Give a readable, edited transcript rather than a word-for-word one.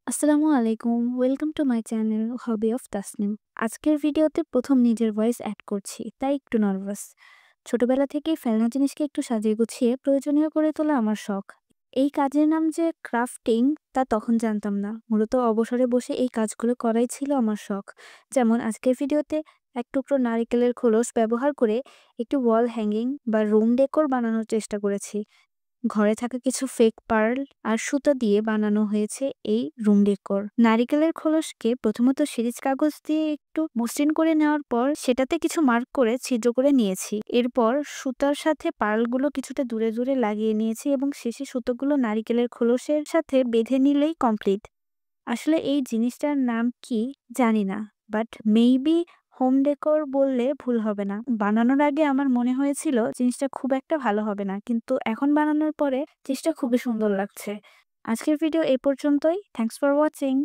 আসসালামু আলাইকুম। Welcome to my channel hobby of Tasnim. আজকের ভিডিওতে প্রথম নিজের ভয়েস অ্যাড করছি, তাই একটু নার্ভাস। ছোটবেলা থেকেই ফেলনা জিনিসকে একটু সাজিয়ে গুছিয়ে প্রয়োজনীয় করে তোলা আমার শখ। এই কাজের নাম যে ক্রাফটিং, তা তখন জানতাম না। মূলত অবসরে বসে এই কাজগুলো করাই ছিল আমার শখ। যেমন আজকের ভিডিওতে এক টুকরো নারিকেলের খোলস ব্যবহার করে একটি ওয়াল হ্যাঙ্গিং বা রুম ডেকোর বানানোর চেষ্টা করেছি। ঘরে থাকা কিছু ফেক পার্ল আর সুতা দিয়ে বানানো হয়েছে এই রুম ডেকোর। নারিকেলের খোলসকে প্রথমত সিরিজ কাগজ দিয়ে একটু মসৃণ করে নেওয়ার পর সেটাতে কিছু মার্ক করে ছিদ্র করে নিয়েছি। এরপর সুতার সাথে পার্লগুলো কিছুটা দূরে দূরে লাগিয়ে নিয়েছি এবং শেষে সুতোগুলো নারিকেলের খোলসের সাথে বেঁধে নিলেই কমপ্লিট। আসলে এই জিনিসটার নাম কি জানি না। বাট মেবি হোম ডেকোর বললে ভুল হবে না। বানানোর আগে আমার মনে হয়েছিল জিনিসটা খুব একটা ভালো হবে না। কিন্তু এখন বানানোর পরে জিনিসটা খুবই সুন্দর লাগছে। আজকের ভিডিও এই পর্যন্তই। Thanks for watching.